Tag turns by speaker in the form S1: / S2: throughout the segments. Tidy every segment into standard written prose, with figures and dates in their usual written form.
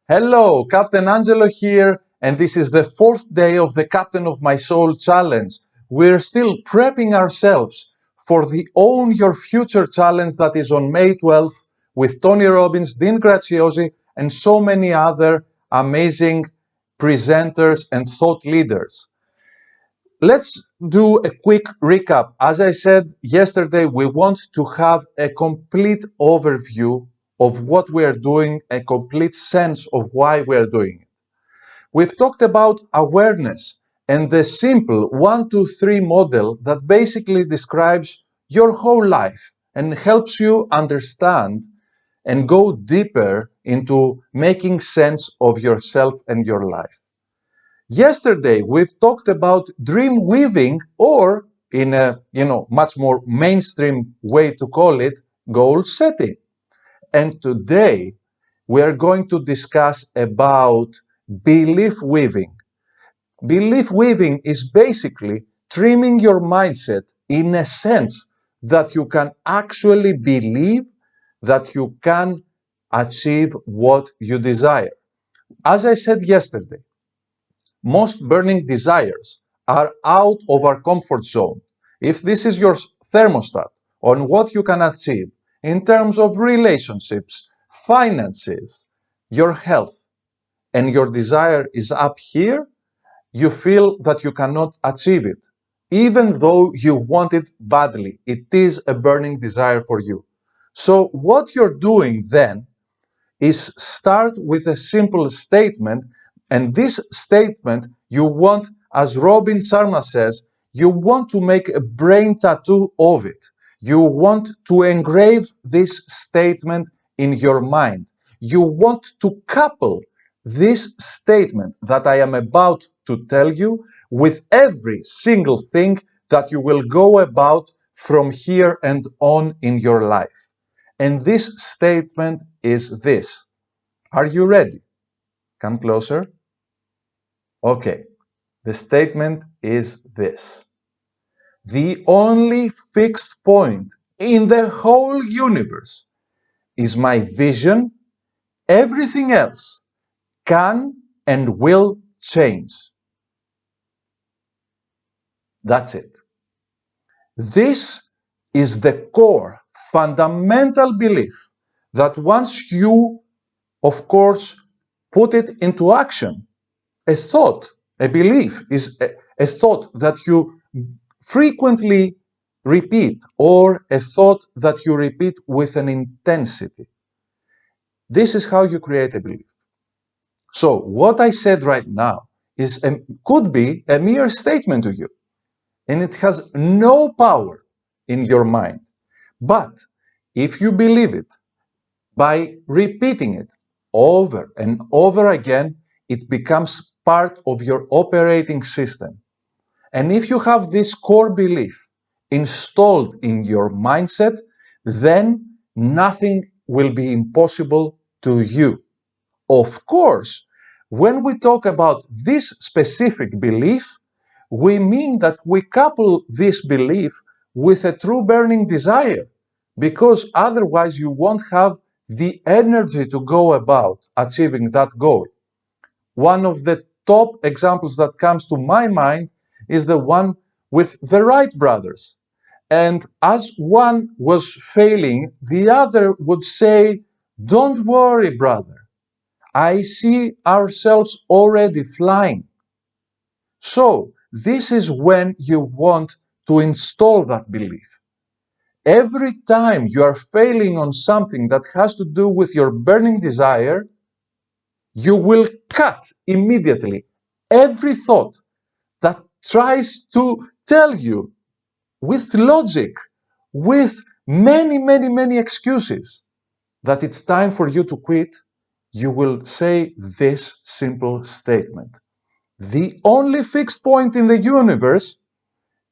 S1: Hello, Captain Angelo here, and this is the fourth day of the Captain of My Soul challenge. We're still prepping ourselves for the Own Your Future challenge that is on May 12th with Tony Robbins, Dean Graziosi, and so many other amazing presenters and thought leaders. Let's do a quick recap. As I said yesterday, we want to have a complete overview of what we are doing, a complete sense of why we are doing it. We've talked about awareness and the simple 1, 2, 3 model that basically describes your whole life and helps you understand and go deeper into making sense of yourself and your life. Yesterday, we've talked about dream weaving, or in a much more mainstream way to call it, goal setting. And today, we are going to discuss about belief weaving. Belief weaving is basically trimming your mindset in a sense that you can actually believe that you can achieve what you desire. As I said yesterday, most burning desires are out of our comfort zone. If this is your thermostat on what you can achieve in terms of relationships, finances, your health, and your desire is up here, you feel that you cannot achieve it. Even though you want it badly, it is a burning desire for you. So what you're doing then is start with a simple statement, and this statement you want, as Robin Sharma says, you want to make a brain tattoo of it. You want to engrave this statement in your mind. You want to couple this statement that I am about to tell you with every single thing that you will go about from here and on in your life. And this statement is this. Are you ready? Come closer. Okay. The statement is this. The only fixed point in the whole universe is my vision. Everything else can and will change. That's it. This is the core, fundamental belief that once you, of course, put it into action, a thought, a belief is a thought that you frequently repeat, or a thought that you repeat with an intensity. This is how you create a belief. So what I said right now could be a mere statement to you, and it has no power in your mind. But if you believe it, by repeating it over and over again, it becomes part of your operating system. And if you have this core belief installed in your mindset, then nothing will be impossible to you. Of course, when we talk about this specific belief, we mean that we couple this belief with a true burning desire, because otherwise you won't have the energy to go about achieving that goal. One of the top examples that comes to my mind is the one with the Wright brothers. And as one was failing, the other would say, "Don't worry, brother. I see ourselves already flying." So this is when you want to install that belief. Every time you are failing on something that has to do with your burning desire, you will cut immediately every thought that tries to tell you with logic, with many excuses, that it's time for you to quit. You will say this simple statement. The only fixed point in the universe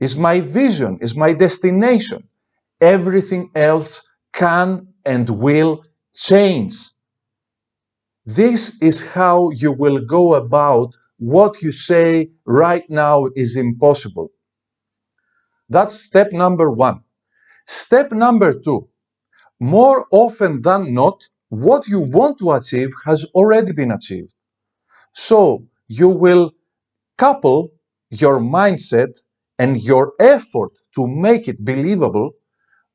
S1: is my vision, is my destination. Everything else can and will change. This is how you will go about what you say right now is impossible. That's step number 1. Step number 2. More often than not, what you want to achieve has already been achieved. So you will couple your mindset and your effort to make it believable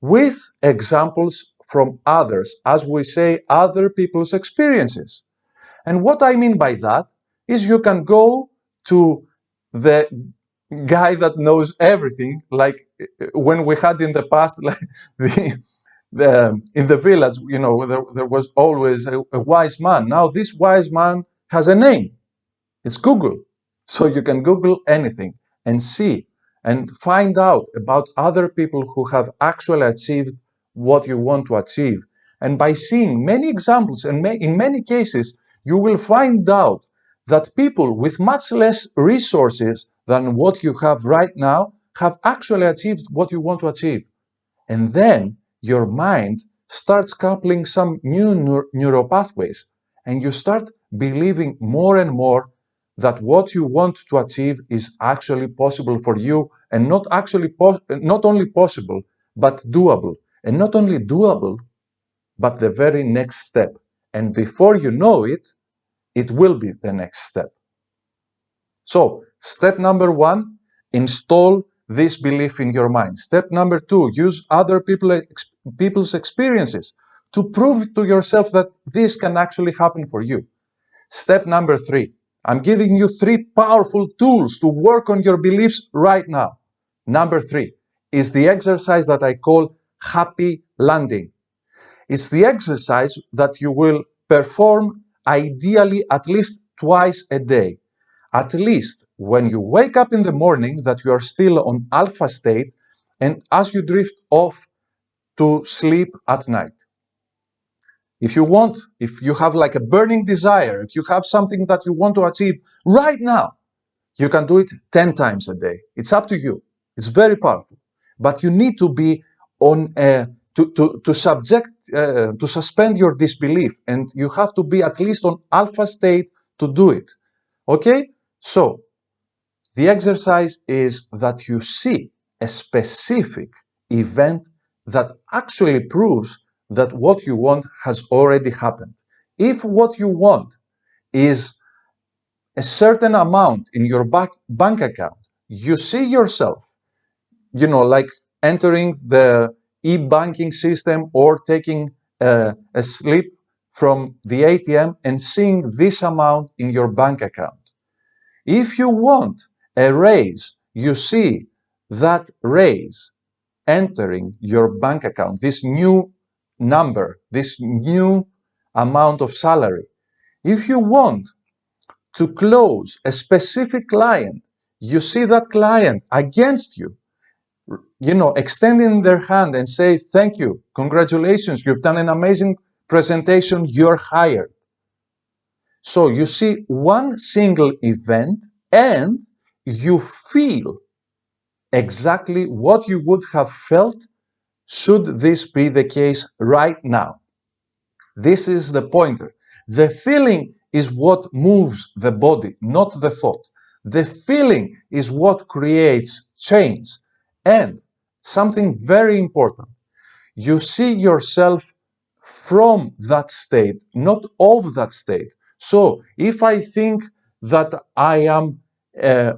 S1: with examples from others, as we say, other people's experiences. And what I mean by that is you can go to the guy that knows everything, like when we had in the past, like in the village, you know, there was always a wise man. Now this wise man has a name. It's Google. So you can Google anything and see and find out about other people who have actually achieved what you want to achieve. And by seeing many examples, and in many cases, you will find out that people with much less resources than what you have right now have actually achieved what you want to achieve. And then your mind starts coupling some new neural pathways, and you start believing more and more that what you want to achieve is actually possible for you, and not only possible, but doable. And not only doable, but the very next step. And before you know it, it will be the next step. So, step number 1, install this belief in your mind. Step number 2, use other people's experiences to prove to yourself that this can actually happen for you. Step number 3, I'm giving you 3 powerful tools to work on your beliefs right now. Number 3 is the exercise that I call happy landing. It's the exercise that you will perform ideally at least twice a day. At least when you wake up in the morning, that you are still on alpha state, and as you drift off to sleep at night. If you want, if you have like a burning desire, if you have something that you want to achieve right now, you can do it 10 times a day. It's up to you. It's very powerful. But you need to be on to suspend your disbelief, and you have to be at least on alpha state to do it. Okay? So, the exercise is that you see a specific event that actually proves that what you want has already happened. If what you want is a certain amount in your bank account, you see yourself, you know, like entering the e-banking system or taking a slip from the ATM and seeing this amount in your bank account. If you want a raise, you see that raise entering your bank account, this new number, this new amount of salary. If you want to close a specific client, you see that client against you, you know, extending their hand and say, thank you, congratulations, you've done an amazing presentation, you're hired. So you see one single event and you feel exactly what you would have felt should this be the case right now. This is the pointer. The feeling is what moves the body, not the thought. The feeling is what creates change. And something very important, you see yourself from that state, not of that state. So if I think that I am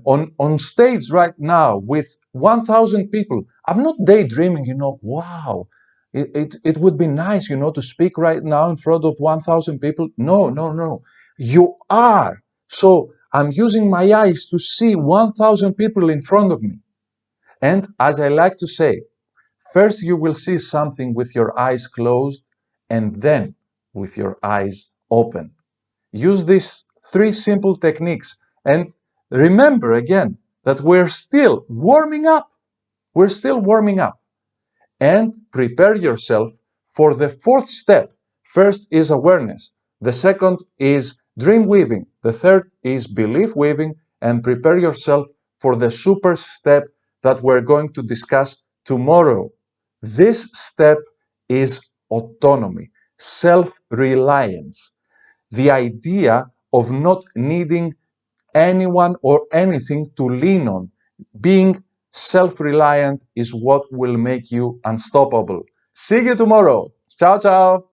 S1: on stage right now with 1,000 people, I'm not daydreaming, you know, wow, it would be nice, you know, to speak right now in front of 1,000 people. No, no, no. You are. So I'm using my eyes to see 1,000 people in front of me. And as I like to say, first you will see something with your eyes closed, and then with your eyes open. Use these 3 simple techniques, and remember again that we're still warming up. We're still warming up. And prepare yourself for the 4th step. First is awareness. The second is dream weaving. The third is belief weaving. And prepare yourself for the super step that we're going to discuss tomorrow. This step is autonomy, self-reliance. The idea of not needing anyone or anything to lean on. Being self-reliant is what will make you unstoppable. See you tomorrow. Ciao, ciao.